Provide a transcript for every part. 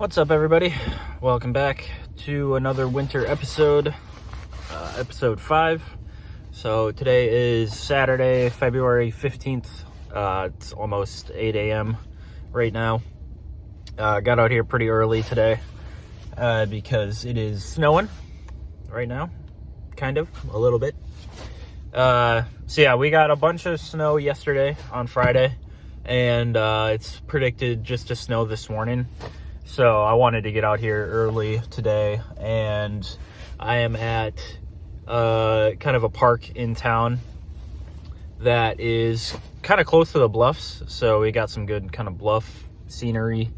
What's up, everybody? Welcome back to another winter episode, episode 5. So today is Saturday, February 15th. It's almost 8 a.m. right now. Got out here pretty early today because it is snowing right now, kind of, a little bit. So yeah, we got a bunch of snow yesterday on Friday, and it's predicted just to snow this morning. So I wanted to get out here early today, and I am at kind of a park in town that is kind of close to the bluffs. So we got some good kind of bluff scenery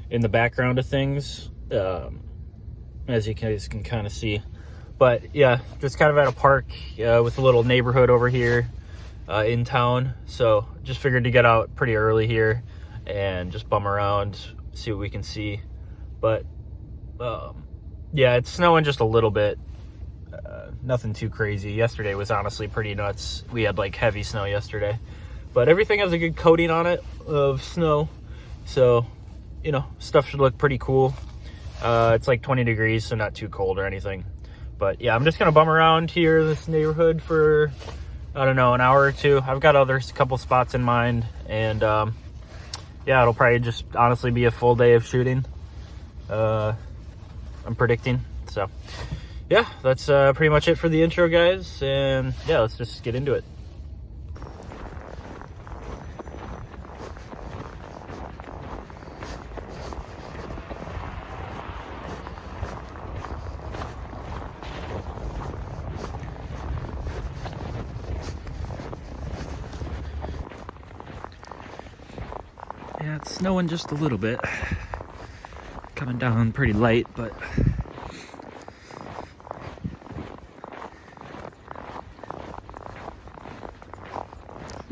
in the background of things, as you guys can kind of see. But yeah, just kind of at a park with a little neighborhood over here in town. So just figured to get out pretty early here and just bum around, see what we can see. But yeah, it's snowing just a little bit, nothing too crazy. Yesterday was honestly pretty nuts. We had like heavy snow yesterday, but everything has a good coating on it of snow, so you know, stuff should look pretty cool. It's like 20 degrees, so not too cold or anything. But yeah, I'm just gonna bum around here in this neighborhood for, I don't know, an hour or two. I've got a couple spots in mind, and yeah, it'll probably just honestly be a full day of shooting. I'm predicting. So yeah, that's pretty much it for the intro, guys. And yeah, let's just get into it. Yeah, it's snowing just a little bit. Coming down pretty light, but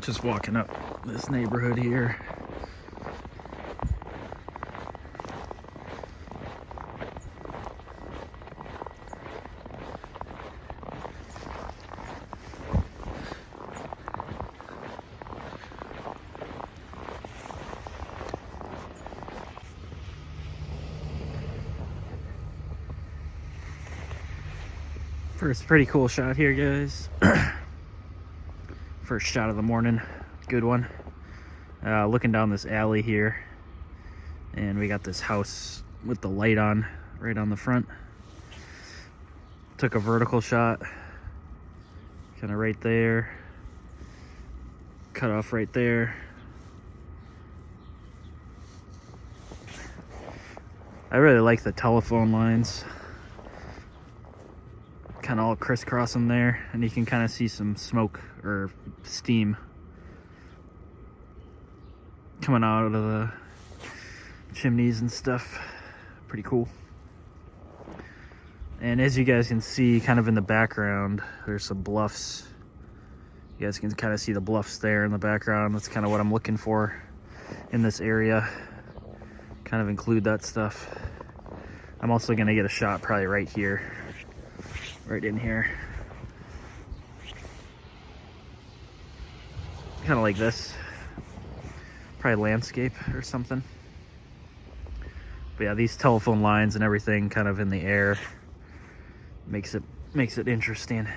just walking up this neighborhood here. First pretty cool shot here, guys. First shot of the morning, good one. Looking down this alley here, and we got this house with the light on right on the front. Took a vertical shot, kind of right there, cut off right there. I really like the telephone lines, kind of all crisscrossing there, and you can kind of see some smoke or steam coming out of the chimneys and stuff. Pretty cool. And as you guys can see, kind of in the background, there's some bluffs. You guys can kind of see the bluffs there in the background. That's kind of what I'm looking for in this area. Kind of include that stuff. I'm also gonna get a shot probably right here, right in here, kind of like this, probably landscape or something. But yeah, these telephone lines and everything kind of in the air makes it interesting.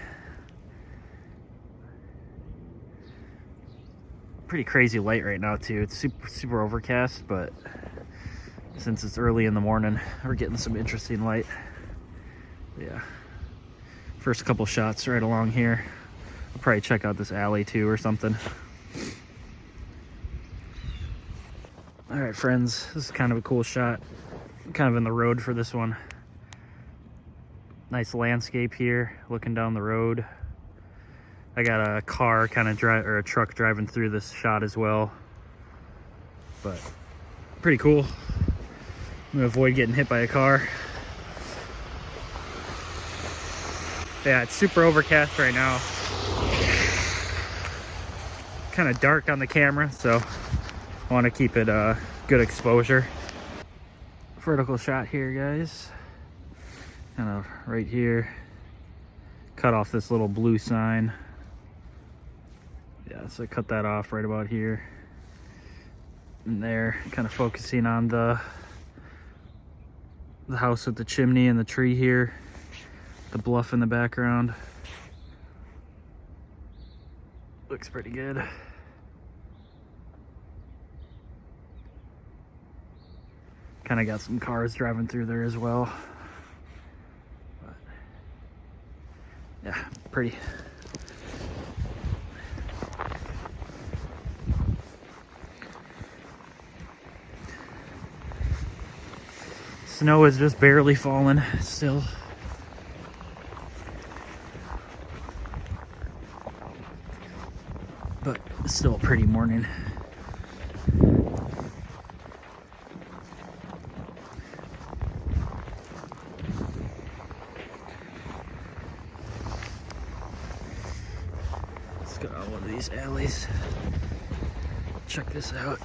Pretty crazy light right now too. It's super overcast, but since it's early in the morning, we're getting some interesting light. Yeah, first couple shots right along here. I'll probably check out this alley too or something. All right, friends, this is kind of a cool shot. I'm kind of in the road for this one. Nice landscape here, looking down the road. I got a car kind of or a truck driving through this shot as well. But pretty cool. I'm gonna avoid getting hit by a car. Yeah, it's super overcast right now. Kind of dark on the camera, so I want to keep it good exposure. Vertical shot here, guys. Kind of right here. Cut off this little blue sign. Yeah, so I cut that off right about here. And there, kind of focusing on the the house with the chimney and the tree here, the bluff in the background. Looks pretty good. Kind of got some cars driving through there as well. But yeah, pretty. Snow is just barely falling still. But it's still a pretty morning. Let's go down one of these alleys. Check this out.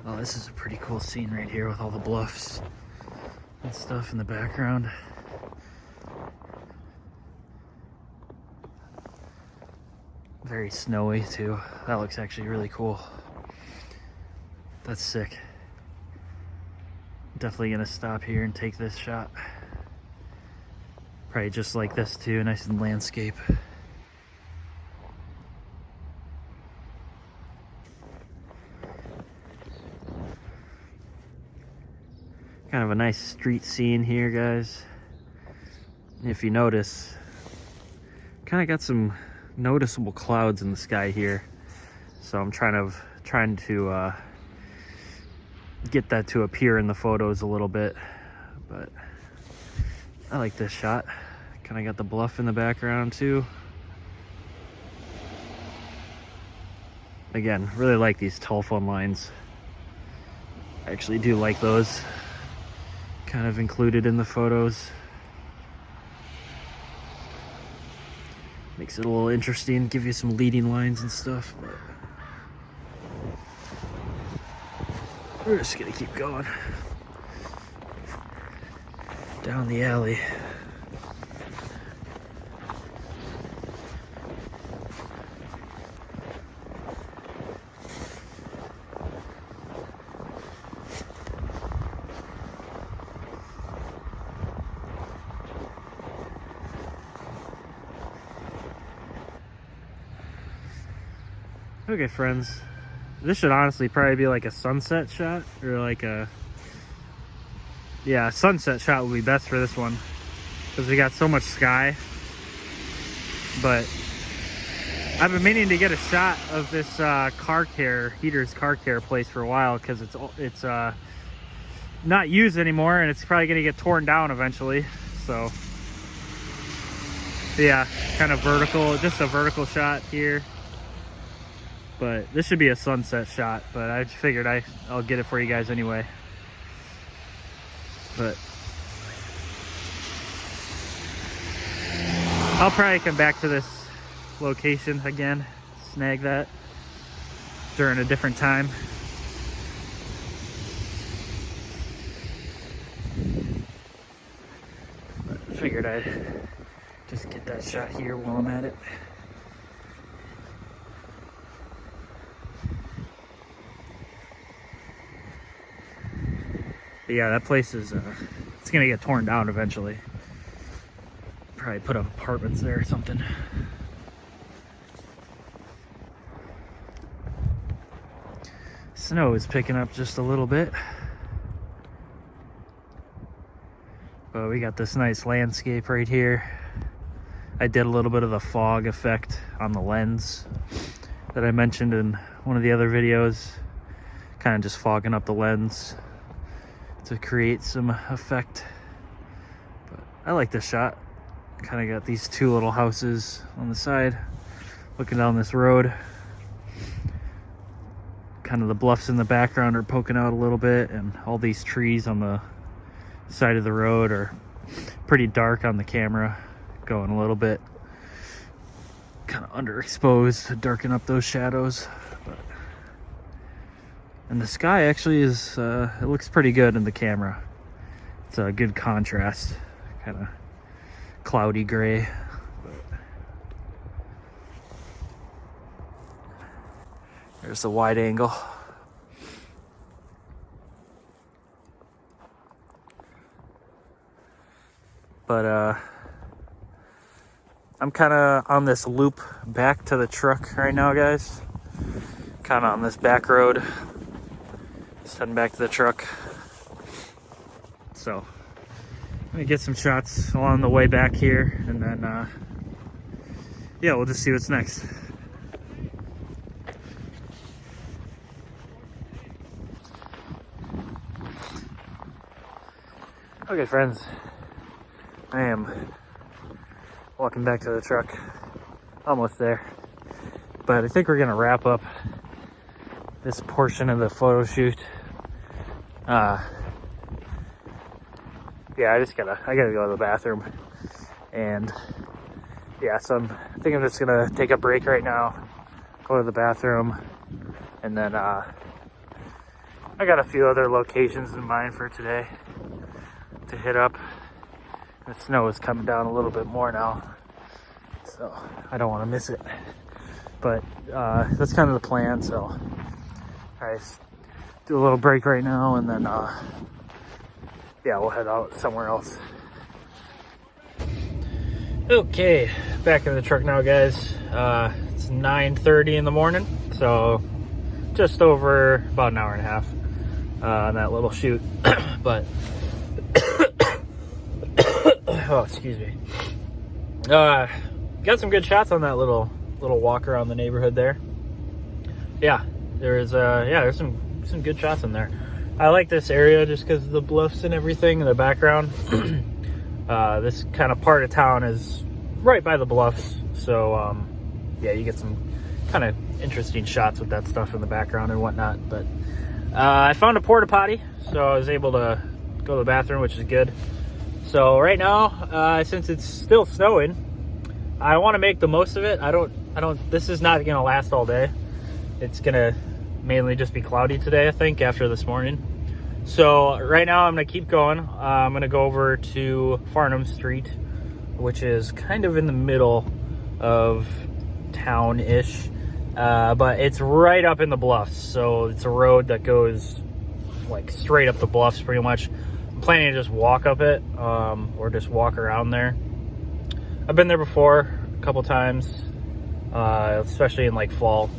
Oh, this is a pretty cool scene right here with all the bluffs and stuff in the background. Very snowy too. That looks actually really cool. That's sick. Definitely gonna stop here and take this shot. Probably just like this too, nice and landscape. Kind of a nice street scene here, guys. If you notice, kind of got some noticeable clouds in the sky here. So I'm trying to get that to appear in the photos a little bit. But I like this shot. Kind of got the bluff in the background too. Again, really like these telephone lines. I actually do like those. Kind of included in the photos. Makes it a little interesting, give you some leading lines and stuff. But we're just gonna keep going down the alley. Okay, friends, this should honestly probably be like a sunset shot, or like a, yeah, a sunset shot would be best for this one because we got so much sky. But I've been meaning to get a shot of this Heater's car care place for a while because it's not used anymore and it's probably gonna get torn down eventually. So yeah, kind of vertical, just a vertical shot here. But this should be a sunset shot, but I just figured I'll get it for you guys anyway. But I'll probably come back to this location again, snag that during a different time. But I figured I'd just get that shot here while I'm at it. But yeah, that place is, it's gonna get torn down eventually. Probably put up apartments there or something. Snow is picking up just a little bit. But we got this nice landscape right here. I did a little bit of the fog effect on the lens that I mentioned in one of the other videos. Kind of just fogging up the lens to create some effect. But I like this shot. Kind of got these two little houses on the side looking down this road. Kind of the bluffs in the background are poking out a little bit, and all these trees on the side of the road are pretty dark on the camera, going a little bit kind of underexposed to darken up those shadows. But and the sky actually is, it looks pretty good in the camera. It's a good contrast, kind of cloudy gray. But There's the wide angle. But I'm kind of on this loop back to the truck right now, guys. Kind of on this back road. Just heading back to the truck. So, let me get some shots along the way back here, and then, yeah, we'll just see what's next. Okay, friends, I am walking back to the truck, almost there, but I think we're gonna wrap up this portion of the photo shoot. Yeah, I gotta go to the bathroom, and yeah, so I think I'm just gonna take a break right now, go to the bathroom, and then I got a few other locations in mind for today to hit up. The snow is coming down a little bit more now, so I don't want to miss it, but that's kind of the plan. So all right, do a little break right now, and then yeah, we'll head out somewhere else. Okay, back in the truck now, guys. It's 9:30 in the morning, so just over about an hour and a half on that little shoot. But oh, excuse me. Got some good shots on that little walk around the neighborhood there. Yeah, there's some good shots in there. I like this area just because of the bluffs and everything in the background. This kind of part of town is right by the bluffs, so yeah, you get some kind of interesting shots with that stuff in the background and whatnot. But I found a porta potty, so I was able to go to the bathroom, which is good. So right now, since it's still snowing, I want to make the most of it. This is not gonna last all day. It's gonna mainly just be cloudy today, I think, after this morning. So right now I'm gonna keep going. I'm gonna go over to Farnham Street, which is kind of in the middle of town-ish, but it's right up in the bluffs. So it's a road that goes like straight up the bluffs pretty much. I'm planning to just walk up it, or just walk around there. I've been there before a couple times, especially in like fall.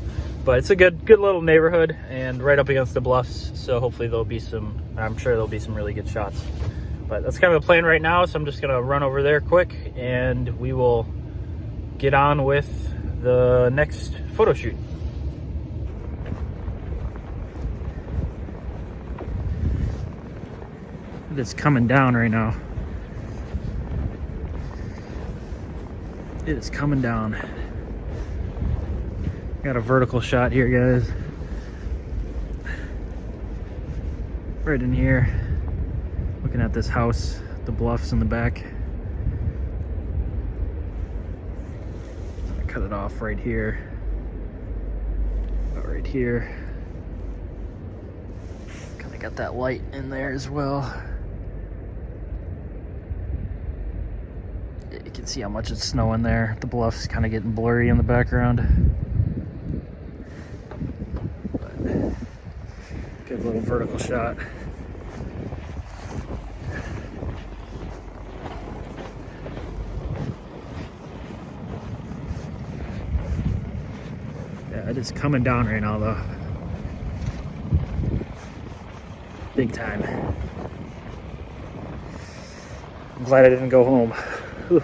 But it's a good little neighborhood and right up against the bluffs, so hopefully I'm sure there'll be some really good shots. But that's kind of the plan right now, so I'm just gonna run over there quick and we will get on with the next photo shoot. It's coming down right now. It is coming down. Got a vertical shot here, guys. Right in here, looking at this house, the bluffs in the back. I cut it off right here. About right here. Kind of got that light in there as well. You can see how much it's snowing there. The bluff's kind of getting blurry in the background. Good little vertical shot. Yeah, it is coming down right now though. Big time. I'm glad I didn't go home. Whew.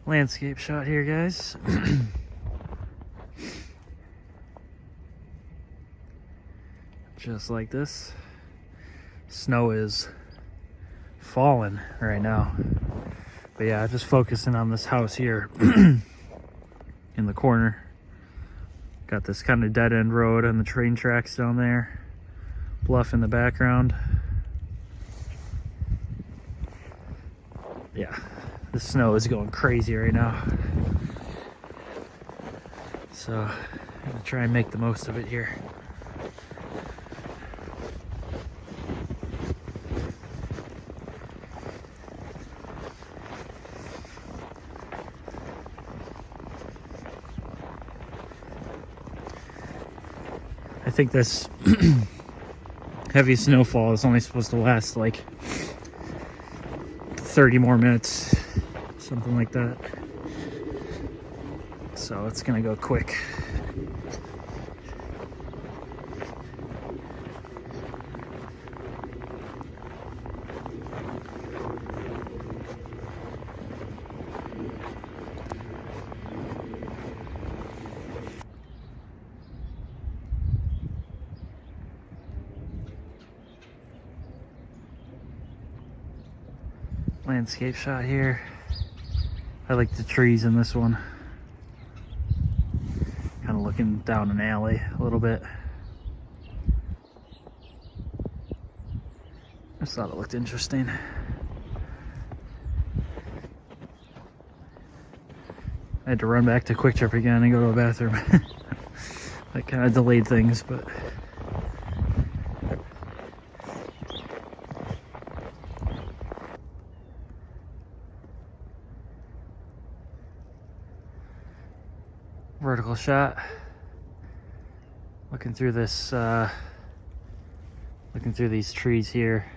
Landscape shot here, guys. Just like this. Snow is falling right now. But yeah, just focusing on this house here in the corner. Got this kind of dead end road and the train tracks down there. Bluff in the background. Yeah. The snow is going crazy right now. So I'm gonna try and make the most of it here. I think this heavy snowfall is only supposed to last like 30 more minutes, something like that. So it's gonna go quick. Landscape shot here. I like the trees in this one. Kind of looking down an alley a little bit. I just thought it looked interesting. I had to run back to Quick Trip again and go to a bathroom. That kind of delayed things, but vertical shot. Looking through this, looking through these trees here.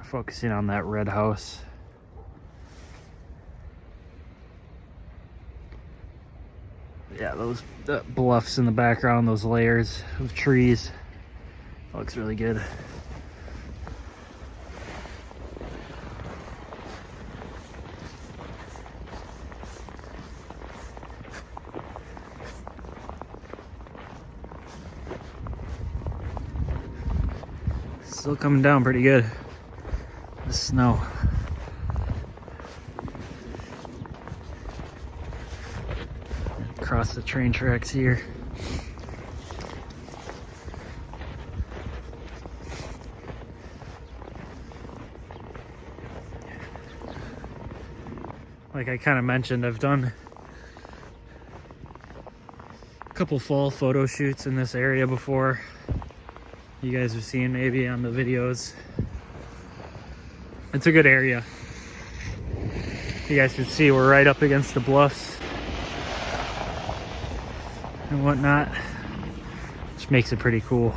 Focusing on that red house. Yeah, those bluffs in the background, those layers of trees. Looks really good. Still coming down pretty good. The snow. Across the train tracks here. Like I kind of mentioned, I've done a couple fall photo shoots in this area before. You guys have seen maybe on the videos. It's a good area. You guys can see we're right up against the bluffs and whatnot, which makes it pretty cool.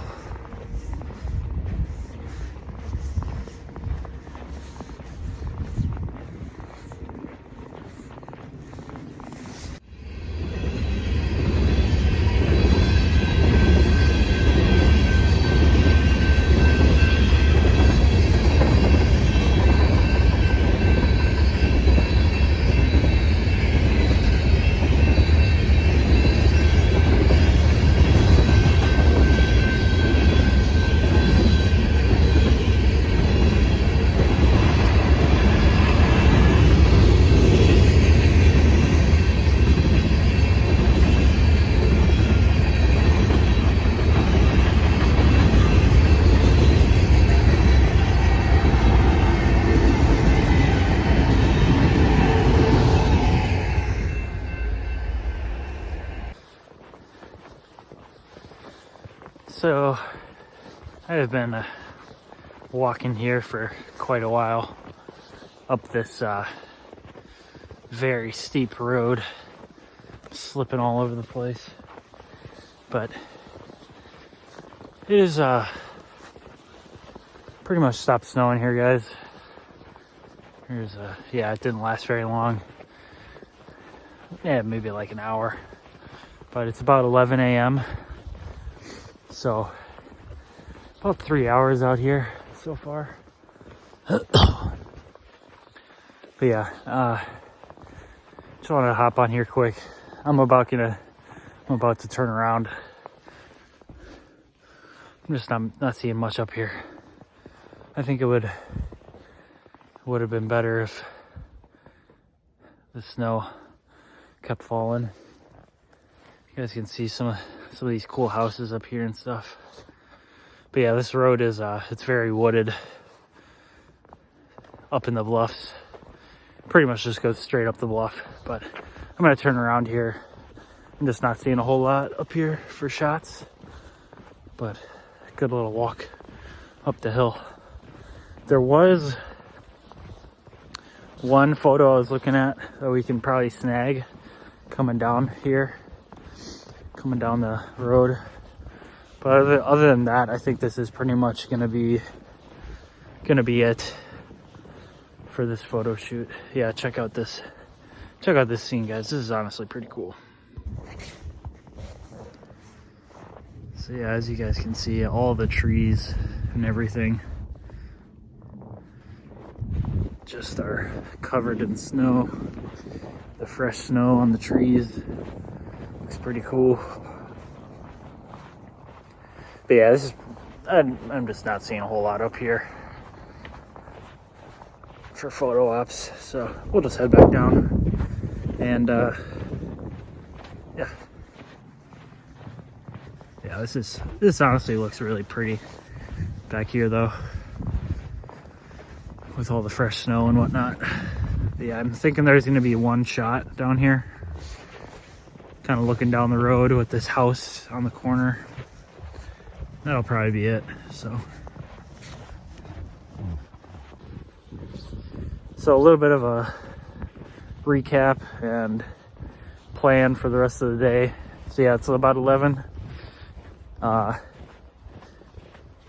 So I have been walking here for quite a while up this very steep road, slipping all over the place, but it is pretty much stopped snowing here, guys. Here's yeah, it didn't last very long. Yeah, maybe like an hour, but it's about 11 a.m. So about 3 hours out here so far. But yeah, just wanted to hop on here quick. I'm about to turn around. I'm just not seeing much up here. I think it would have been better if the snow kept falling. You guys can see some of these cool houses up here and stuff. But yeah, this road is it's very wooded up in the bluffs. Pretty much just goes straight up the bluff. But I'm gonna turn around here. I'm just not seeing a whole lot up here for shots, but a good little walk up the hill. There was one photo I was looking at that we can probably snag coming down here. coming down the road. But other than that, I think this is pretty much gonna be it for this photo shoot. Yeah, check out this scene, guys. This is honestly pretty cool. So yeah, as you guys can see, all the trees and everything just are covered in snow. The fresh snow on the trees looks pretty cool. But yeah, I'm just not seeing a whole lot up here for photo ops, so we'll just head back down and yeah, this honestly looks really pretty back here though, with all the fresh snow and whatnot. But yeah, I'm thinking there's gonna be one shot down here, kind of looking down the road with this house on the corner. That'll probably be it. So a little bit of a recap and plan for the rest of the day. So yeah, it's about 11. I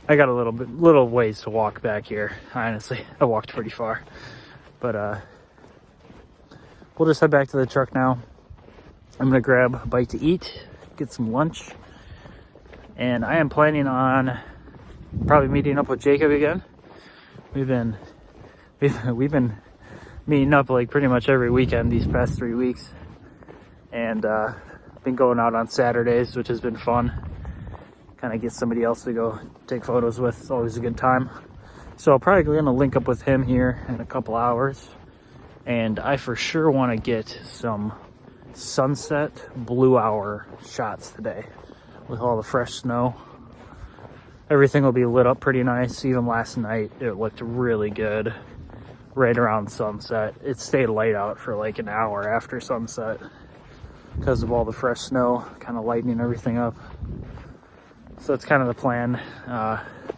got a little ways to walk back here. Honestly, I walked pretty far, but we'll just head back to the truck now. I'm gonna grab a bite to eat, get some lunch, and I am planning on probably meeting up with Jacob again. We've been meeting up like pretty much every weekend these past 3 weeks, and been going out on Saturdays, which has been fun. Kind of get somebody else to go take photos with. It's always a good time. So I'm probably gonna link up with him here in a couple hours, and I for sure want to get some sunset blue hour shots today with all the fresh snow. Everything will be lit up pretty nice. Even last night it looked really good right around sunset. It stayed light out for like an hour after sunset because of all the fresh snow kind of lightening everything up. So that's kind of the plan.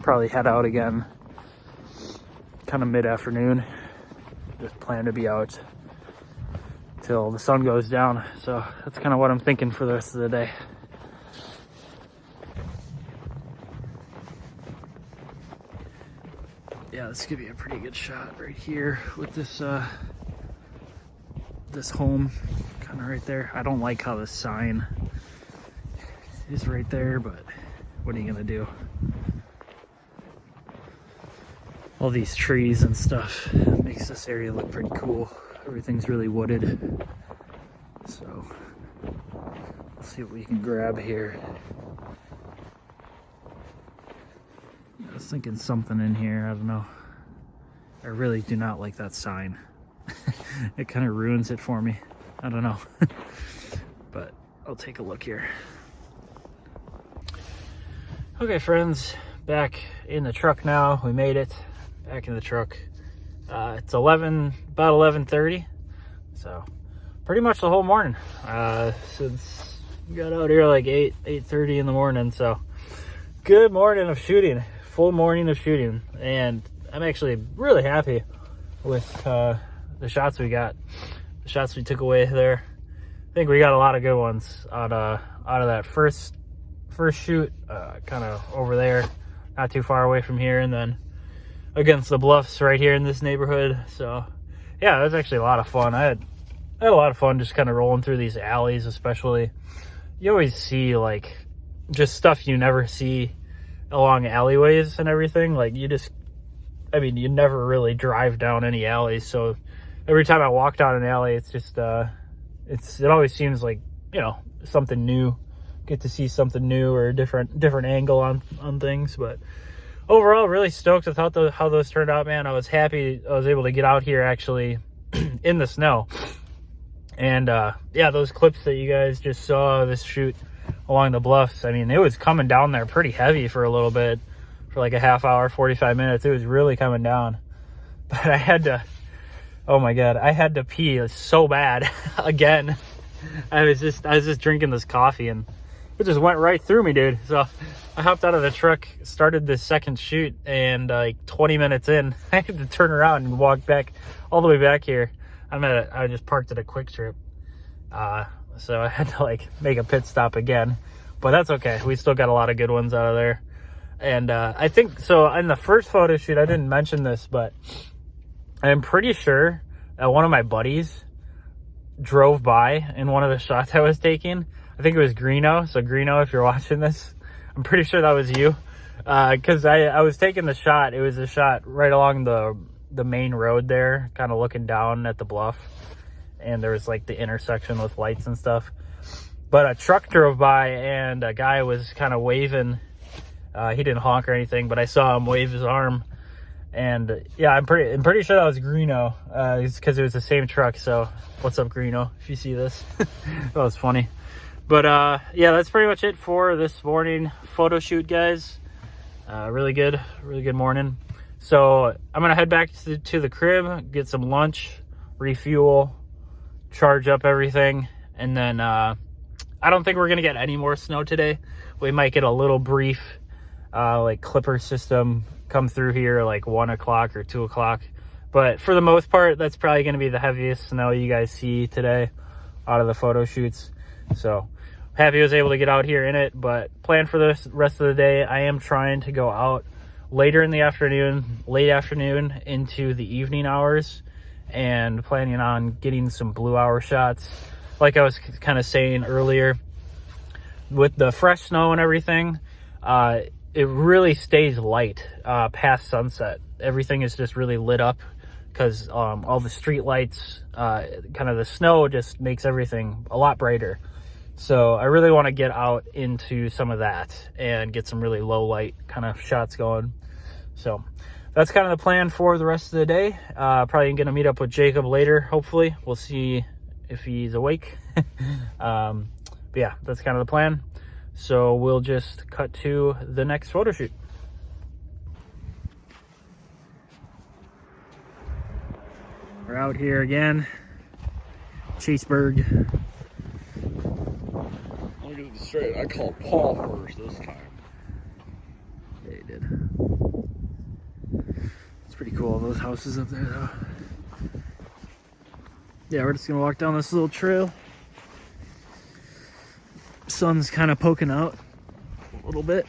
Probably head out again kind of mid-afternoon. Just plan to be out till the sun goes down. So that's kind of what I'm thinking for the rest of the day. Yeah, this could be a pretty good shot right here with this this home kind of right there. I don't like how the sign is right there, but what are you gonna do? All these trees and stuff makes this area look pretty cool. Everything's really wooded. So let's see what we can grab here. I was thinking something in here, I don't know. I really do not like that sign. It kind of ruins it for me. I don't know. But I'll take a look here. Okay, friends, back in the truck now. We made it back in the truck. It's about 11:30, so pretty much the whole morning since we got out here like 8:30 in the morning. So good morning of shooting, full morning of shooting, and I'm actually really happy with the shots we got, the shots we took away there. I think we got a lot of good ones out of that first shoot, kind of over there, not too far away from here, and then against the bluffs right here in this neighborhood. So yeah, it was actually a lot of fun. I had a lot of fun just kind of rolling through these alleys. Especially, you always see like just stuff you never see along alleyways and everything. Like you never really drive down any alleys, so every time I walk down an alley, it's just it always seems like, you know, something new. Get to see something new or a different angle on things. But overall, really stoked with how those turned out, man. I was happy I was able to get out here actually in the snow. And yeah, those clips that you guys just saw, this shoot along the bluffs, I mean, it was coming down there pretty heavy for a little bit, for like a half hour, 45 minutes. It was really coming down. But I had to, oh my God, I had to pee so bad again. I was just drinking this coffee and it just went right through me, dude. So I hopped out of the truck, started this second shoot, and like 20 minutes in, I had to turn around and walk back all the way back here. I just parked at a Quick Trip, so I had to like make a pit stop again, but that's okay. We still got a lot of good ones out of there. And I think so in the first photo shoot, I didn't mention this, but I'm pretty sure that one of my buddies drove by in one of the shots I was taking. I think it was Greeno. So Greeno, if you're watching this, I'm pretty sure that was you. Because I was taking the shot. It was a shot right along the main road there, kind of looking down at the bluff. And there was like the intersection with lights and stuff. But a truck drove by and a guy was kind of waving. He didn't honk or anything, but I saw him wave his arm. And yeah, I'm pretty sure that was Greeno. It's because it was the same truck. So what's up, Greeno? If you see this, that was funny. But yeah, that's pretty much it for this morning photo shoot, guys. Really good morning. So I'm gonna head back to the crib, get some lunch, refuel, charge up everything, and then I don't think we're gonna get any more snow today. We might get a little brief like clipper system come through here like 1 o'clock or 2 o'clock, but for the most part that's probably going to be the heaviest snow you guys see today out of the photo shoots. So happy I was able to get out here in it, but plan for the rest of the day, I am trying to go out later in the afternoon, late afternoon into the evening hours, and planning on getting some blue hour shots. Like I was kind of saying earlier, with the fresh snow and everything, it really stays light past sunset. Everything is just really lit up because all the street lights, kind of the snow just makes everything a lot brighter. So I really want to get out into some of that and get some really low light kind of shots going. So that's kind of the plan for the rest of the day. Probably going to meet up with Jacob later, hopefully. We'll see if he's awake. But yeah, that's kind of the plan. So we'll just cut to the next photo shoot. We're out here again, Chaseburg. I'm gonna get this straight. I called Paul first this time. Yeah, you did. It's pretty cool, those houses up there though. Yeah, we're just gonna walk down this little trail. Sun's kind of poking out a little bit,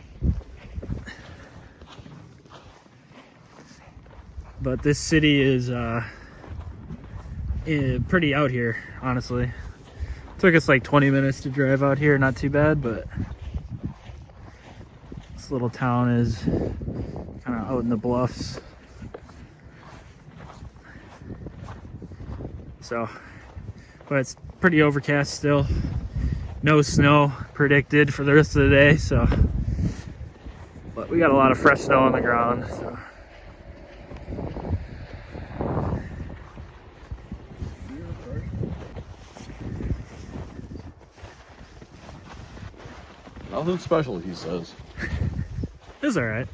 but this city is pretty out here, honestly. Took us like 20 minutes to drive out here, not too bad, but this little town is kind of out in the bluffs. So, but it's pretty overcast still. No snow predicted for the rest of the day, so, but we got a lot of fresh snow on the ground, so. Nothing special, he says. It's all right.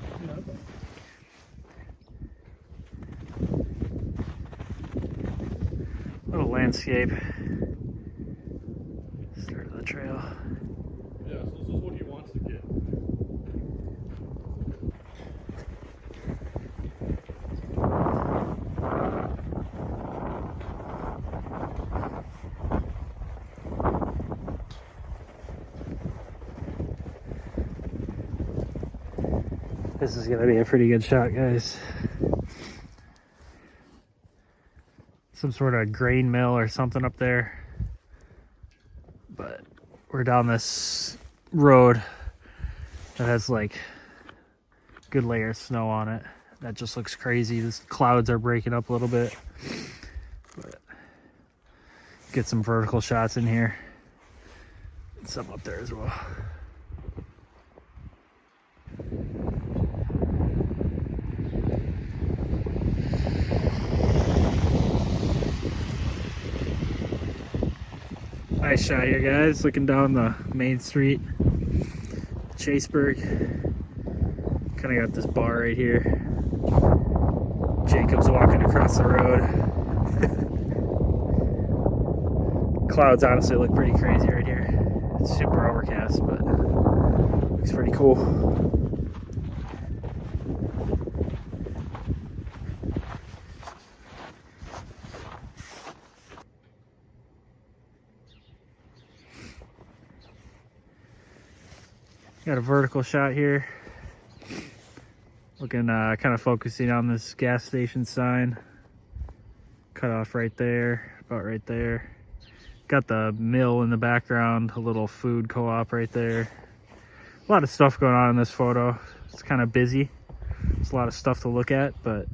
Little landscape. Start of the trail. Yeah, so this is what he wants to get. This is gonna be a pretty good shot, guys. Some sort of grain mill or something up there. But we're down this road that has like good layer of snow on it. That just looks crazy. The clouds are breaking up a little bit. But get some vertical shots in here. And some up there as well. Nice shot here, guys. Looking down the main street, Chaseburg. Kind of got this bar right here. Jacob's walking across the road. Clouds honestly look pretty crazy right here. It's super overcast, but looks pretty cool. Got a vertical shot here. Looking, kind of focusing on this gas station sign. Cut off right there, about right there. Got the mill in the background, a little food co-op right there. A lot of stuff going on in this photo. It's kind of busy. There's a lot of stuff to look at, but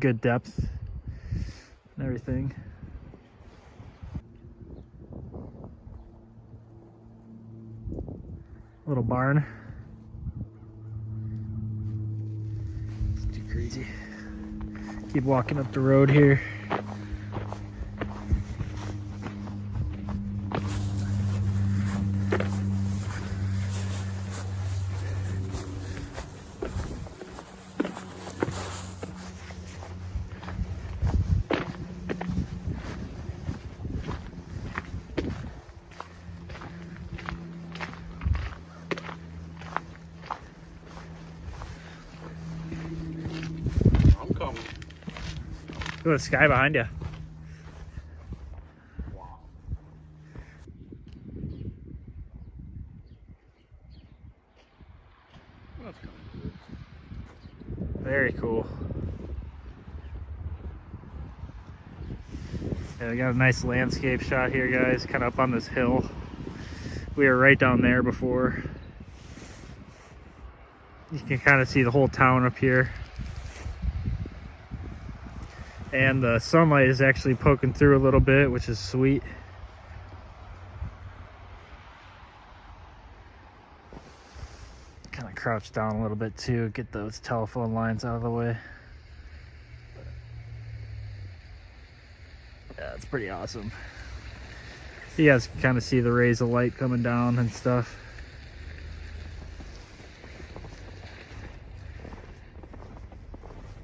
good depth and everything. Little barn. It's too crazy. Keep walking up the road here. I'm coming. Look at the sky behind you. Wow. That's kind of cool. Very cool. Yeah, we got a nice landscape shot here, guys, kind of up on this hill. We were right down there before. You can kind of see the whole town up here. And the sunlight is actually poking through a little bit, which is sweet. Kind of crouch down a little bit too, get those telephone lines out of the way. Yeah, it's pretty awesome. You guys can kind of see the rays of light coming down and stuff.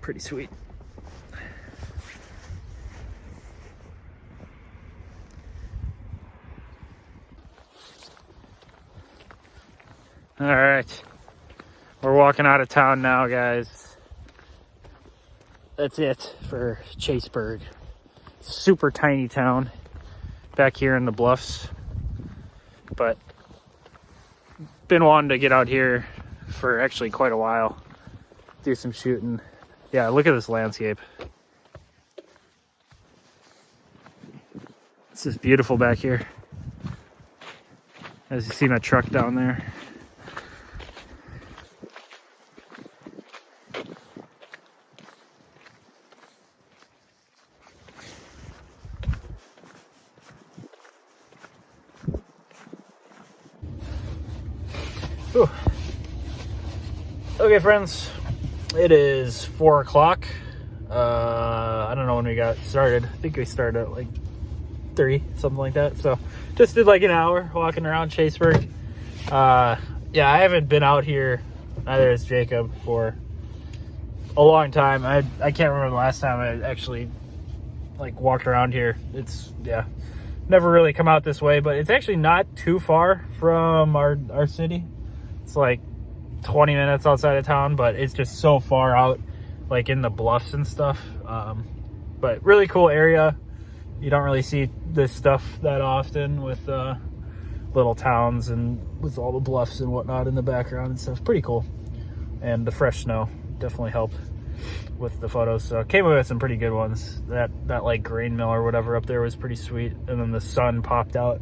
Pretty sweet. All right, we're walking out of town now, guys. That's it for Chaseburg. Super tiny town back here in the bluffs, but been wanting to get out here for actually quite a while, do some shooting. Yeah, look at this landscape. It's just beautiful back here. As you see my truck down there. Whew. Okay, friends, it is 4 o'clock. I don't know when we got started. I think we started at like 3, something like that. So just did like an hour walking around Chaseburg. Yeah, I haven't been out here, neither has Jacob, for a long time. I can't remember the last time I actually like walked around here. It's, yeah, never really come out this way, but it's actually not too far from our city. It's like 20 minutes outside of town, but it's just so far out, like in the bluffs and stuff. But really cool area. You don't really see this stuff that often with little towns and with all the bluffs and whatnot in the background and stuff. Pretty cool. And the fresh snow definitely helped with the photos. So came away with some pretty good ones. That like grain mill or whatever up there was pretty sweet. And then the sun popped out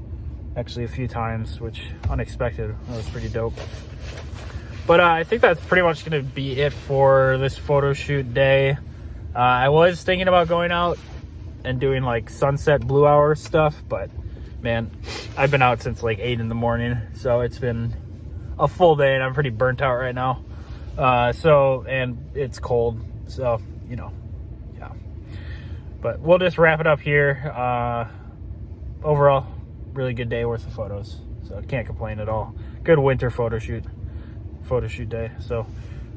actually a few times, which unexpected. That was pretty dope. But I think that's pretty much going to be it for this photo shoot day. I was thinking about going out and doing like sunset blue hour stuff, but man, I've been out since like 8 in the morning, so it's been a full day and I'm pretty burnt out right now. And it's cold, so you know, yeah. But we'll just wrap it up here. Overall, really good day worth of photos, so I can't complain at all. Good winter photo shoot day. So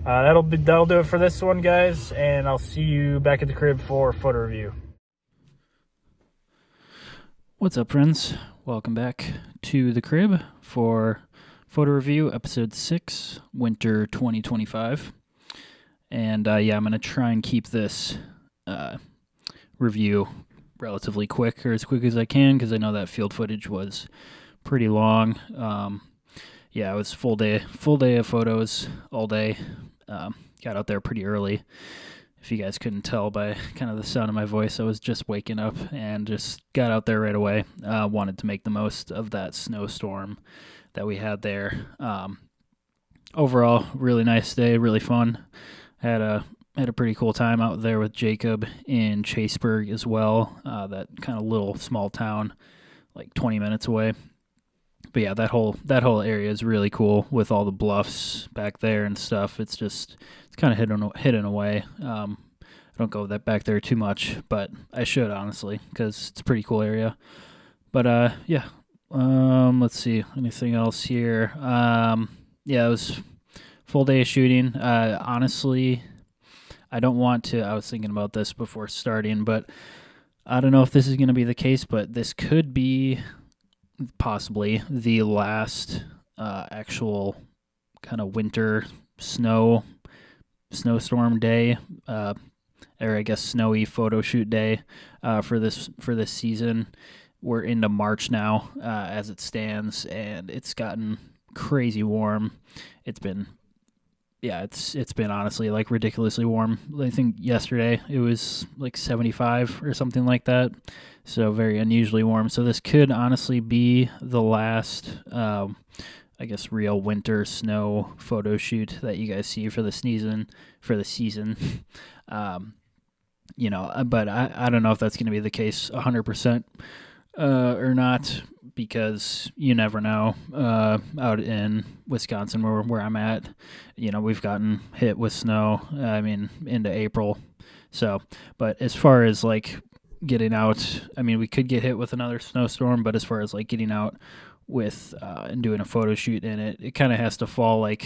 that'll do it for this one, guys, and I'll see you back at the crib for photo review. What's up, friends? Welcome back to the crib for photo review, episode 6, winter 2025. And yeah, I'm going to try and keep this review relatively quick, or as quick as I can, because I know that field footage was pretty long. yeah, it was full day of photos all day. Got out there pretty early. If you guys couldn't tell by kind of the sound of my voice, I was just waking up and just got out there right away. Wanted to make the most of that snowstorm that we had there. Overall, really nice day, really fun. Had a pretty cool time out there with Jacob in Chaseburg as well. That kind of little small town, like 20 minutes away. But yeah, that whole area is really cool with all the bluffs back there and stuff. It's kind of hidden away. I don't go that back there too much, but I should honestly because it's a pretty cool area. But yeah, let's see anything else here. Yeah, it was full day of shooting. Honestly, I don't want to. I was thinking about this before starting, but I don't know if this is going to be the case. But this could be possibly the last actual kind of winter snowstorm day, or I guess snowy photo shoot day for this season. We're into March now as it stands, and it's gotten crazy warm. It's been honestly like ridiculously warm. I think yesterday it was like 75 or something like that. So very unusually warm. So this could honestly be the last, I guess, real winter snow photo shoot that you guys see for the season. But I don't know if that's going to be the case 100% or not, because you never know. Out in Wisconsin, where I'm at, we've gotten hit with snow. Into April. So, but as far as like getting out, we could get hit with another snowstorm. But as far as like getting out with and doing a photo shoot in it, it kind of has to fall like,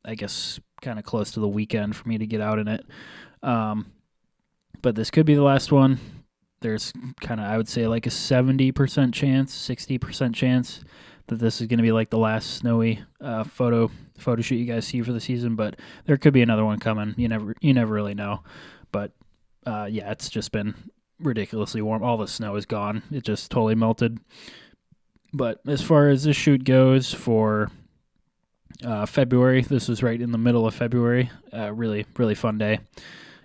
I guess, kind of close to the weekend for me to get out in it. But this could be the last one. There's kind of, I would say, like a 70% chance, 60% chance that this is going to be like the last snowy photo shoot you guys see for the season. But there could be another one coming. You never really know. But yeah, it's just been ridiculously warm. All the snow is gone. It just totally melted. But as far as this shoot goes for February, this was right in the middle of February. Really, really fun day.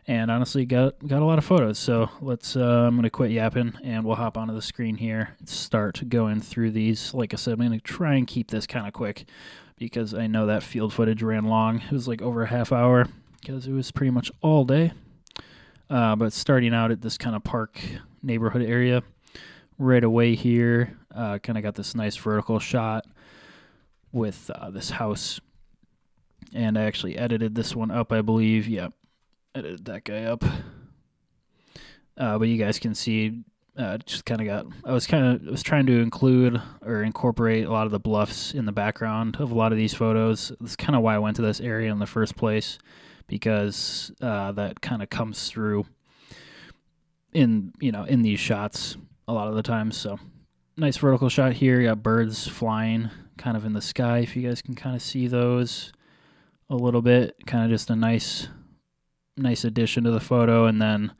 And honestly, got a lot of photos. So let's. I'm gonna quit yapping, and we'll hop onto the screen here and start going through these. Like I said, I'm gonna try and keep this kind of quick because I know that field footage ran long. It was like over a half hour because it was pretty much all day. But starting out at this kind of park neighborhood area, right away here, kind of got this nice vertical shot with this house, and I actually edited this one up, I believe. Yeah. Edited that guy up. But you guys can see, just kind of got, I was trying to include or incorporate a lot of the bluffs in the background of a lot of these photos. That's kind of why I went to this area in the first place, because that kind of comes through in these shots a lot of the times. So nice vertical shot here. You got birds flying kind of in the sky, if you guys can kind of see those a little bit. Kind of just a nice addition to the photo. And then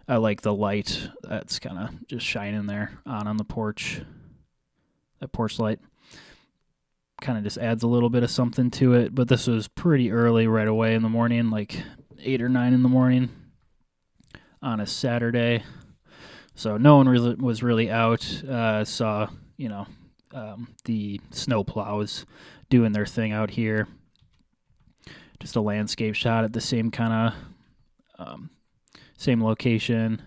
I like the light that's kind of just shining there on the porch. That porch light kind of just adds a little bit of something to it. But this was pretty early, right away in the morning, like 8 or 9 in the morning on a Saturday. So no one was really out. Saw the snow plows doing their thing out here. Just a landscape shot at the same kind of same location.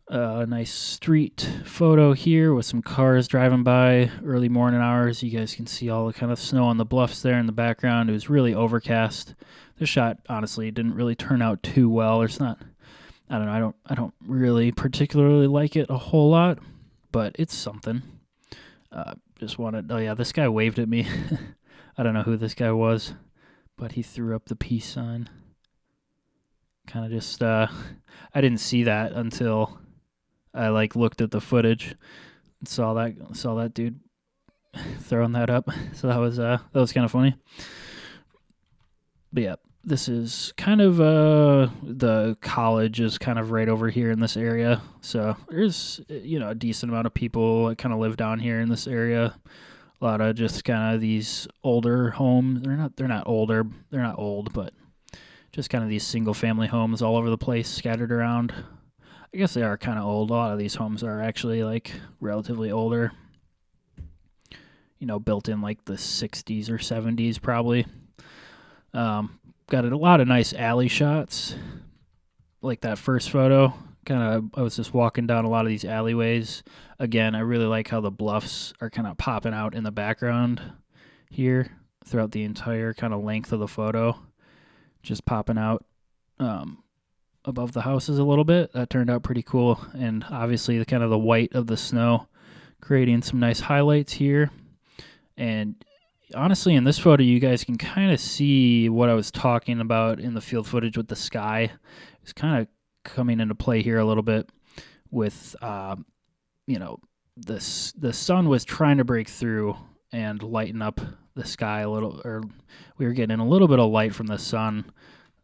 A nice street photo here with some cars driving by early morning hours. You guys can see all the kind of snow on the bluffs there in the background. It was really overcast. This shot, honestly, didn't really turn out too well. It's not, I don't know, I don't really particularly like it a whole lot, but it's something. This guy waved at me. I don't know who this guy was, but he threw up the peace sign. Kind of just, I didn't see that until I looked at the footage and saw that dude throwing that up. So that was kind of funny. But yeah, this is kind of the college is kind of right over here in this area. So there's a decent amount of people that kind of live down here in this area A lot of just kind of these older homes. They're not older. They're not old, but just kind of these single family homes all over the place, scattered around. I guess they are kind of old. A lot of these homes are actually like relatively older. Built in like the 60s or 70s probably. Got a lot of nice alley shots, like that first photo. I was just walking down a lot of these alleyways. Again, I really like how the bluffs are kind of popping out in the background here throughout the entire kind of length of the photo, just popping out above the houses a little bit. That turned out pretty cool, and obviously the white of the snow creating some nice highlights here. And honestly, in this photo, you guys can kind of see what I was talking about in the field footage with the sky. It's kind of coming into play here a little bit with, the sun was trying to break through and lighten up the sky a little, or we were getting a little bit of light from the sun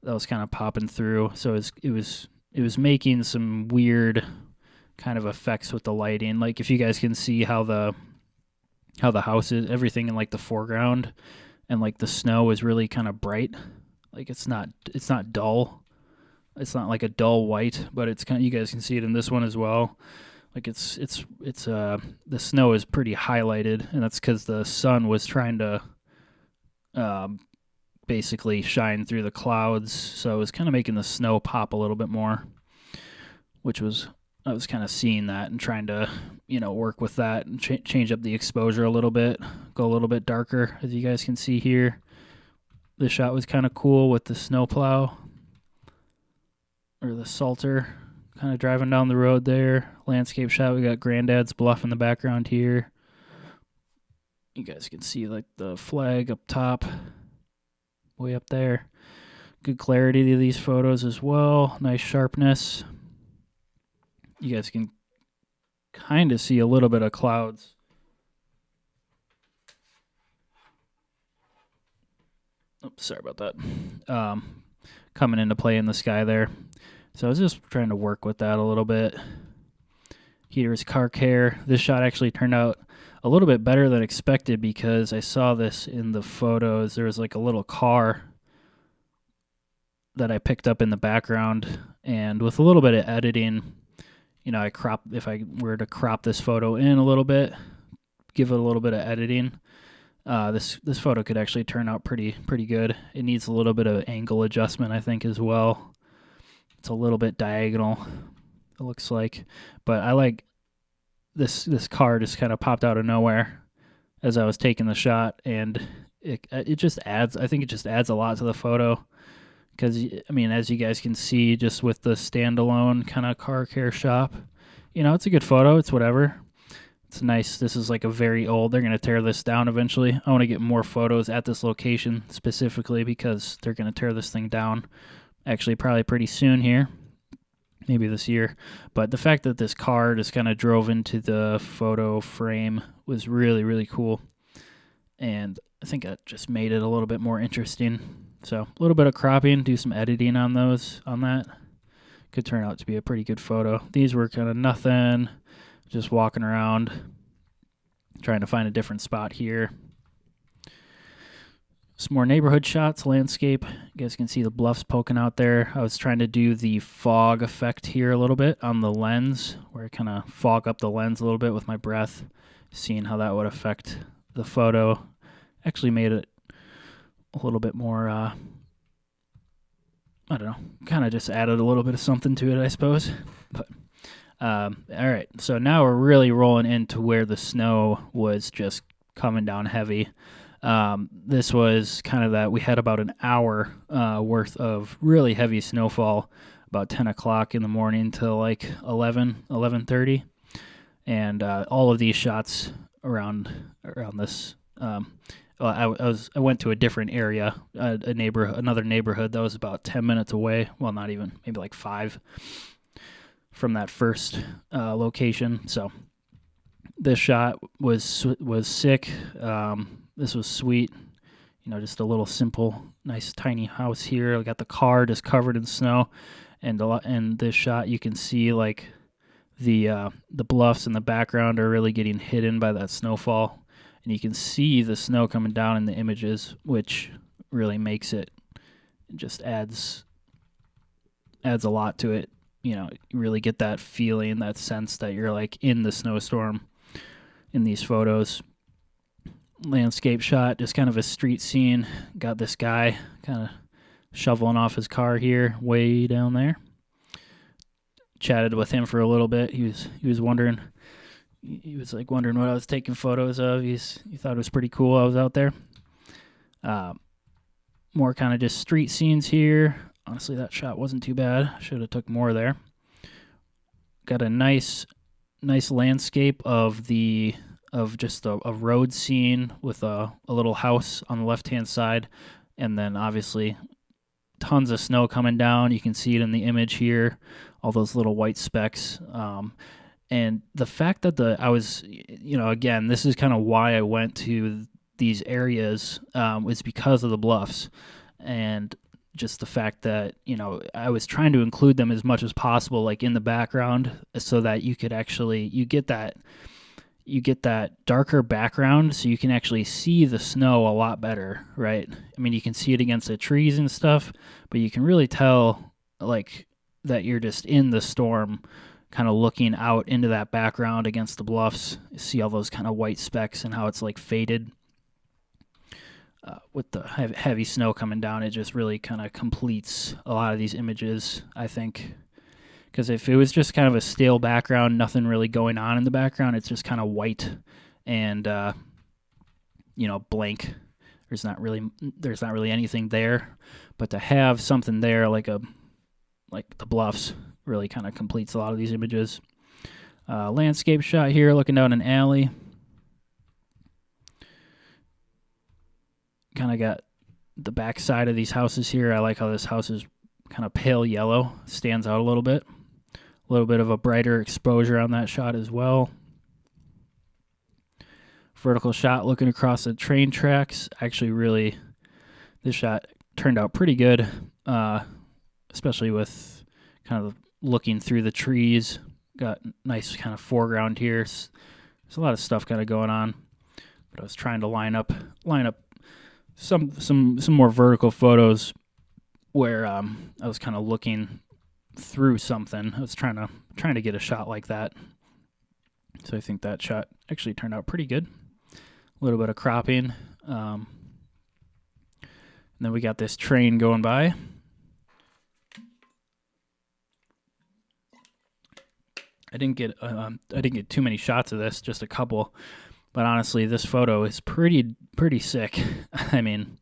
that was kind of popping through. So it was making some weird kind of effects with the lighting. Like if you guys can see how the house is, everything in like the foreground and like the snow is really kind of bright. Like it's not dull. It's not like a dull white, but it's kind of, you guys can see it in this one as well. Like it's the snow is pretty highlighted, and that's because the sun was trying to basically shine through the clouds. So it was kind of making the snow pop a little bit more, I was kind of seeing that and trying to, work with that and change up the exposure a little bit, go a little bit darker, as you guys can see here. This shot was kind of cool with the snowplow, or the salter, kind of driving down the road there. Landscape shot, we got Granddad's Bluff in the background here. You guys can see like the flag up top, way up there. Good clarity to these photos as well, nice sharpness. You guys can kind of see a little bit of clouds. Oops, sorry about that. Coming into play in the sky there. So I was just trying to work with that a little bit. Here's car care. This shot actually turned out a little bit better than expected because I saw this in the photos. There was like a little car that I picked up in the background, and with a little bit of editing, if I were to crop this photo in a little bit, give it a little bit of editing, this photo could actually turn out pretty good. It needs a little bit of angle adjustment, I think, as well. It's a little bit diagonal, it looks like, but I like this car just kind of popped out of nowhere as I was taking the shot, and it just adds, I think it just adds a lot to the photo. Because, as you guys can see, just with the standalone kind of car care shop, it's a good photo. It's whatever. It's nice. This is like a very old. They're going to tear this down eventually. I want to get more photos at this location specifically because they're going to tear this thing down. Actually, probably pretty soon here. Maybe this year. But the fact that this car just kind of drove into the photo frame was really, really cool. And I think that just made it a little bit more interesting. So a little bit of cropping, do some editing on that. Could turn out to be a pretty good photo. These were kind of nothing, just walking around, trying to find a different spot here. Some more neighborhood shots, landscape. You guys can see the bluffs poking out there. I was trying to do the fog effect here a little bit on the lens, where I kind of fog up the lens a little bit with my breath, seeing how that would affect the photo. Actually made it a little bit more, I don't know, kind of just added a little bit of something to it, I suppose. But all right, so now we're really rolling into where the snow was just coming down heavy. This was kind of that we had about an hour worth of really heavy snowfall, about 10 o'clock in the morning till like 11:30, and all of these shots around this. I went to a different area, another neighborhood that was about 10 minutes away. Well, not even, maybe like 5 from that first location. So this shot was sick. This was sweet. Just a little simple, nice tiny house here. I got the car just covered in snow, and this shot you can see like the bluffs in the background are really getting hidden by that snowfall. and you can see the snow coming down in the images, which really makes it just adds a lot to it. You really get that feeling, that sense that you're like in the snowstorm in these photos. Landscape shot, just kind of a street scene. Got this guy kind of shoveling off his car here, way down there. Chatted with him for a little bit. He was wondering. He was like wondering what I was taking photos of. He thought it was pretty cool I was out there. More kind of just street scenes here. Honestly, that shot wasn't too bad. Should have took more there. Got a nice landscape of just a road scene with a little house on the left-hand side, and then obviously tons of snow coming down. You can see it in the image here, all those little white specks. And the fact that I was, again, this is kind of why I went to these areas, was because of the bluffs, and just the fact that, I was trying to include them as much as possible, like in the background, so that you could actually, you get that darker background, so you can actually see the snow a lot better, right? I mean, you can see it against the trees and stuff, but you can really tell, like, that you're just in the storm, kind of looking out into that background against the bluffs. You see all those kind of white specks and how it's like faded. With the heavy snow coming down, it just really kind of completes a lot of these images, I think. Because if it was just kind of a stale background, nothing really going on in the background, it's just kind of white and blank. There's not really anything there. But to have something there like the bluffs really kind of completes a lot of these images. Landscape shot here, looking down an alley. Kind of got the back side of these houses here. I like how this house is kind of pale yellow, stands out a little bit. A little bit of a brighter exposure on that shot as well. Vertical shot looking across the train tracks. Actually, this shot turned out pretty good, especially with kind of looking through the trees. Got nice kind of foreground here. There's a lot of stuff kind of going on, but I was trying to line up some more vertical photos where I was kind of looking through something. I was trying to get a shot like that. So I think that shot actually turned out pretty good. A little bit of cropping. And then we got this train going by. I didn't get too many shots of this, just a couple. But honestly, this photo is pretty sick. I mean,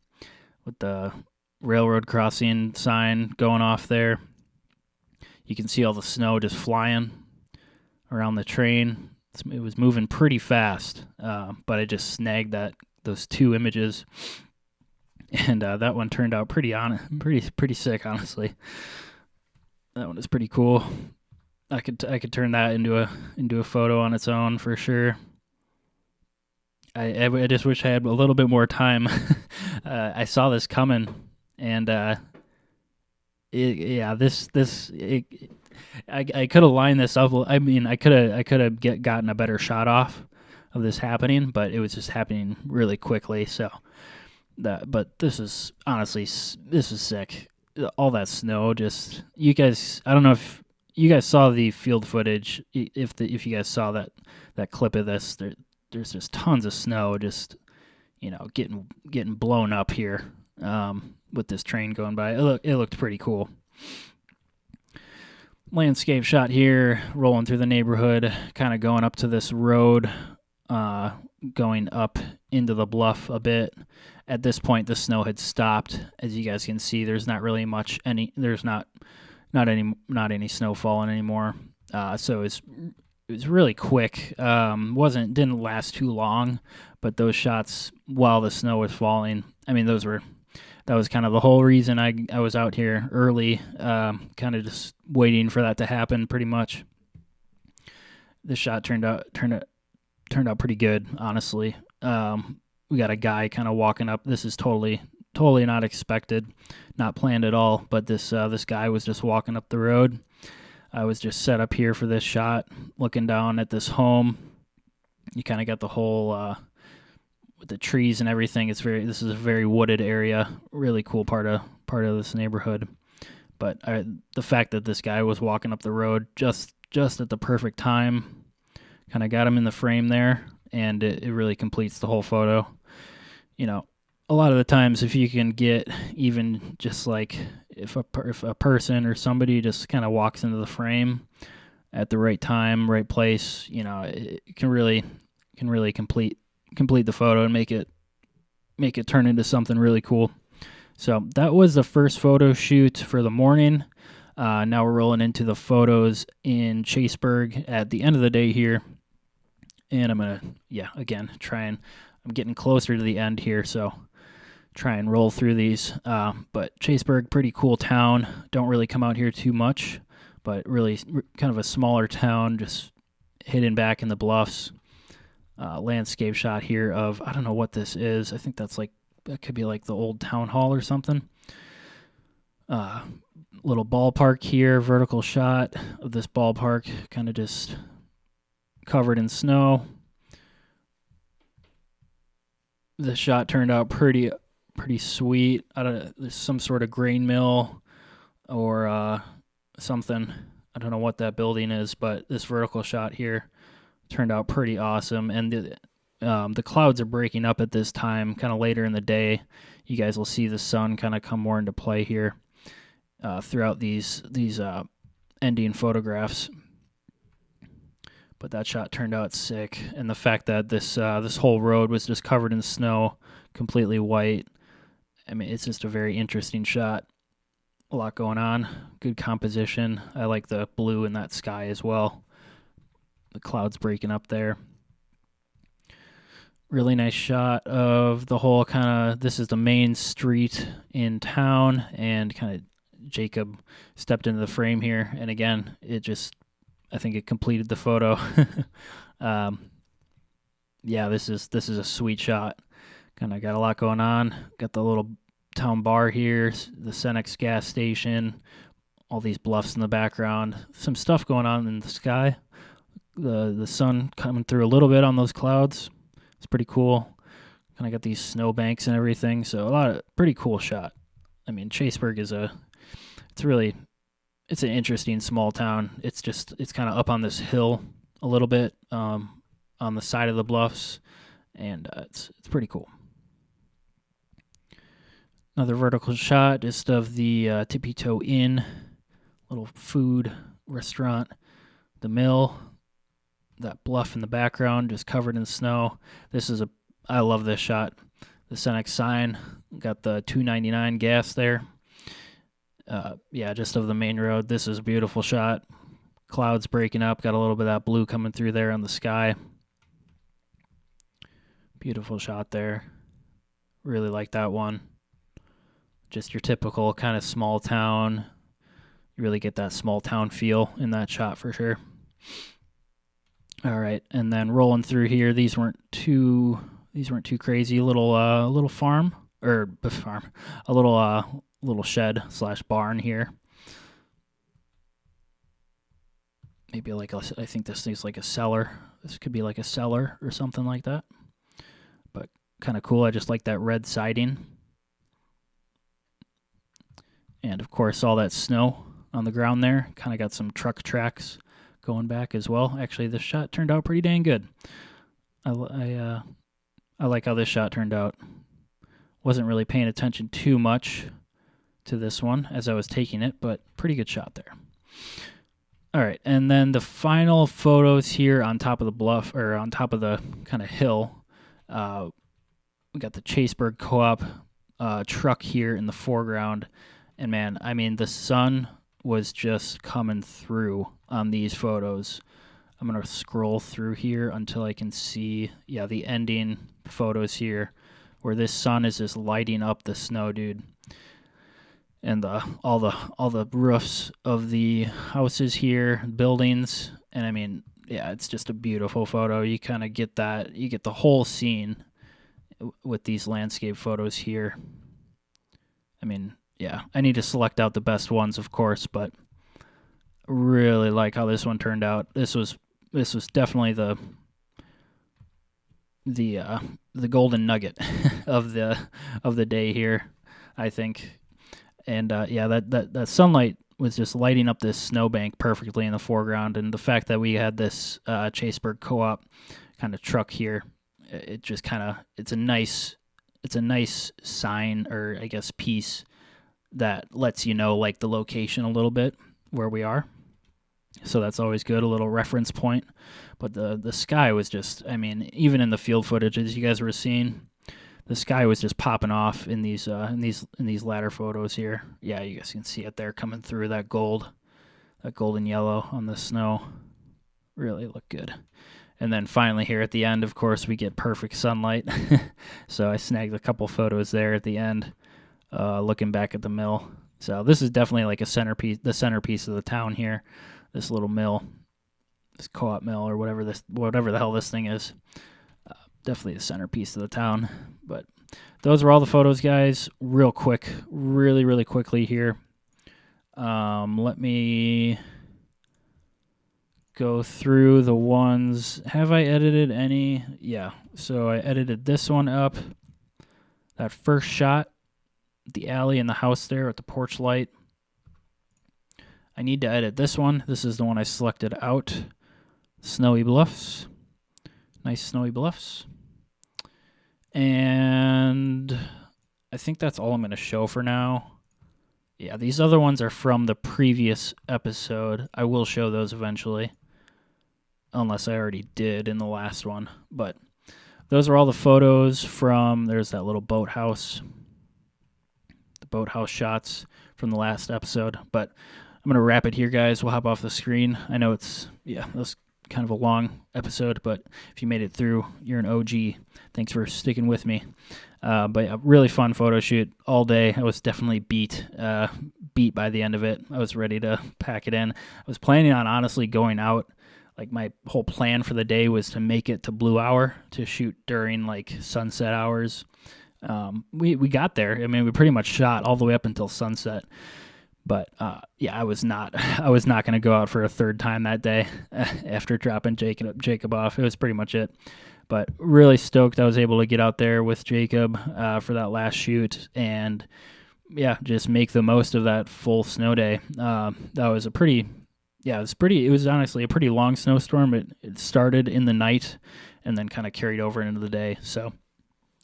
with the railroad crossing sign going off there, you can see all the snow just flying around the train. It was moving pretty fast, but I just snagged those two images, and that one turned out pretty sick, honestly. That one is pretty cool. I could turn that into a photo on its own for sure. I just wish I had a little bit more time. I saw this coming, and I could have lined this up. I mean, I could have gotten a better shot off of this happening, but it was just happening really quickly. So, but this is sick. All that snow, just you guys. I don't know if you guys saw the field footage. If you guys saw that clip of this, there's just tons of snow, just getting blown up here with this train going by. It looked pretty cool. Landscape shot here, rolling through the neighborhood, kind of going up to this road, going up into the bluff a bit. At this point, the snow had stopped. As you guys can see, there's not really there's not any snow falling anymore. So it was really quick. Didn't last too long, but those shots while the snow was falling, I mean, that was kind of the whole reason I was out here early, kind of just waiting for that to happen pretty much. This shot turned out pretty good, honestly. We got a guy kind of walking up. This is totally not expected, not planned at all, but this guy was just walking up the road. I was just set up here for this shot, looking down at this home. You kind of got the whole with the trees and everything. This is a very wooded area, really cool part of this neighborhood. But the fact that this guy was walking up the road just at the perfect time, kind of got him in the frame there, and it really completes the whole photo. You know, a lot of the times if you can get even just like if a person or somebody just kind of walks into the frame at the right time, right place, you know, it can really complete the photo and make it turn into something really cool. So that was the first photo shoot for the morning. Now we're rolling into the photos in Chaseburg at the end of the day here. And I'm going to, again, I'm getting closer to the end here, so try and roll through these. But Chaseburg, pretty cool town. Don't really come out here too much, but really kind of a smaller town, just hidden back in the bluffs. Landscape shot here of, I don't know what this is. I think that could be like the old town hall or something. Little ballpark here, vertical shot of this ballpark, kind of just covered in snow. The shot turned out pretty sweet. There's some sort of grain mill or something. I don't know what that building is, but this vertical shot here turned out pretty awesome. And the clouds are breaking up at this time, kind of later in the day. You guys will see the sun kind of come more into play here throughout these ending photographs. But that shot turned out sick, and the fact that this whole road was just covered in snow, completely white. I mean, it's just a very interesting shot. A lot going on. Good composition. I like the blue in that sky as well. The clouds breaking up there. Really nice shot of the whole this is the main street in town, and kind of Jacob stepped into the frame here, and again, I think it completed the photo. This is a sweet shot. Kind of got a lot going on. Got the little town bar here, the Cenex gas station, all these bluffs in the background. Some stuff going on in the sky. The sun coming through a little bit on those clouds. It's pretty cool. Kind of got these snowbanks and everything. So pretty cool shot. I mean, Chaseburg it's an interesting small town. It's kind of up on this hill a little bit on the side of the bluffs, and it's pretty cool. Another vertical shot just of the Tippy Toe Inn, little food restaurant, the mill, that bluff in the background just covered in snow. I love this shot. The Cenex sign, got the $2.99 gas there. Just of the main road. This is a beautiful shot. Clouds breaking up, got a little bit of that blue coming through there on the sky. Beautiful shot there. Really like that one. Just your typical kind of small town. You really get that small town feel in that shot for sure. All right, and then rolling through here, these weren't too crazy. A little farm, a little shed / barn here. Maybe I think this thing's like a cellar. This could be like a cellar or something like that. But kind of cool. I just like that red siding. And of course, all that snow on the ground there. Kind of got some truck tracks going back as well. Actually, this shot turned out pretty dang good. I like how this shot turned out. Wasn't really paying attention too much to this one as I was taking it, but pretty good shot there. All right, and then the final photos here on top of the bluff, or on top of the kind of hill. We got the Chaseburg Co-op truck here in the foreground. And man, I mean, the sun was just coming through on these photos. I'm going to scroll through here until I can see, the ending photos here, where this sun is just lighting up the snow, dude. And all the roofs of the houses here, buildings, and I mean, it's just a beautiful photo. You kind of get that, you get the whole scene with these landscape photos here. I mean, I need to select out the best ones, of course, but really like how this one turned out. This was definitely the golden nugget of the day here, I think. And yeah, that sunlight was just lighting up this snowbank perfectly in the foreground, and the fact that we had this Chaseburg Co-op kind of truck here, it just kind of it's a nice sign, or I guess piece, that lets you know like the location a little bit where we are. So that's always good, a little reference point. But the sky was just, I mean, even in the field footage as you guys were seeing, the sky was just popping off in these ladder photos here. Yeah, you guys can see it there coming through, that golden yellow on the snow. Really look good. And then finally here at the end, of course, we get perfect sunlight. So I snagged a couple photos there at the end, looking back at the mill. So this is definitely like the centerpiece of the town here. This little mill, this co-op mill, or whatever the hell this thing is. Definitely the centerpiece of the town. But those are all the photos, guys. Real quick, really quickly here. Let me go through the ones. Have I edited any? Yeah. So I edited this one up. That first shot, the alley and the house there with the porch light. I need to edit this one. This is the one I selected out. Snowy Bluffs. Nice snowy bluffs. And I think that's all I'm going to show for now. Yeah, these other ones are from the previous episode. I will show those eventually, unless I already did in the last one. But those are all the photos from, there's that little boathouse, the boathouse shots from the last episode. But I'm going to wrap it here, guys. We'll hop off the screen. I know it's, yeah, that's kind of a long episode, but if you made it through, you're an OG. Thanks for sticking with me. But a really fun photo shoot all day. I was definitely beat by the end of it. I was ready to pack it in. I was planning on honestly going out. Like my whole plan for the day was to make it to Blue Hour to shoot during like sunset hours. We got there. I mean, we pretty much shot all the way up until sunset. But yeah, I was not going to go out for a third time that day after dropping Jacob off. It was pretty much it. But really stoked I was able to get out there with Jacob for that last shoot, and yeah, just make the most of that full snow day. That was it was honestly a pretty long snowstorm. It started in the night and then kind of carried over into the day. So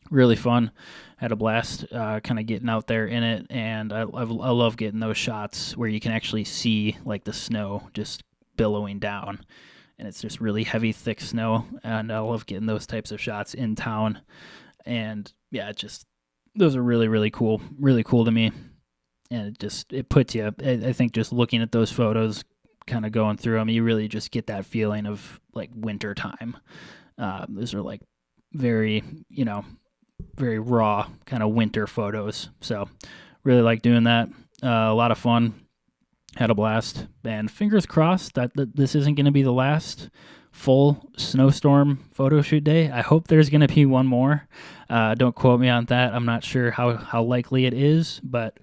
really fun. Had a blast kind of getting out there in it, and I love getting those shots where you can actually see like the snow just billowing down, and it's just really heavy, thick snow, and I love getting those types of shots in town. And yeah, those are really cool to me, and it puts you, I think just looking at those photos, kind of going through them, you really just get that feeling of like winter time. Those are like very raw kind of winter photos. So really like doing that. A lot of fun. Had a blast. And fingers crossed that this isn't going to be the last full snowstorm photo shoot day. I hope there's going to be one more. Don't quote me on that. I'm not sure how likely it is, but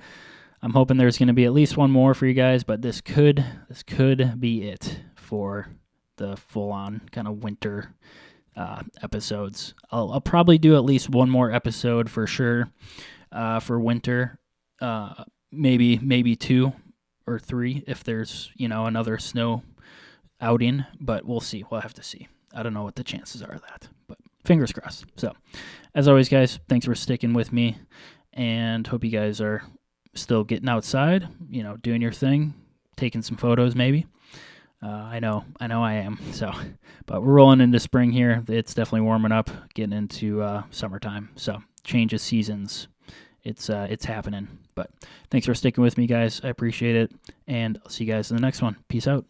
I'm hoping there's going to be at least one more for you guys. But this could be it for the full-on kind of winter episodes. I'll probably do at least one more episode for sure for winter. Maybe 2 or 3 if there's another snow outing, but we'll see. We'll have to see. I don't know what the chances are of that, but fingers crossed. So as always, guys, thanks for sticking with me, and hope you guys are still getting outside, doing your thing, taking some photos maybe. I know I am. So, but we're rolling into spring here. It's definitely warming up, getting into summertime. So, change of seasons. It's happening. But thanks for sticking with me, guys. I appreciate it, and I'll see you guys in the next one. Peace out.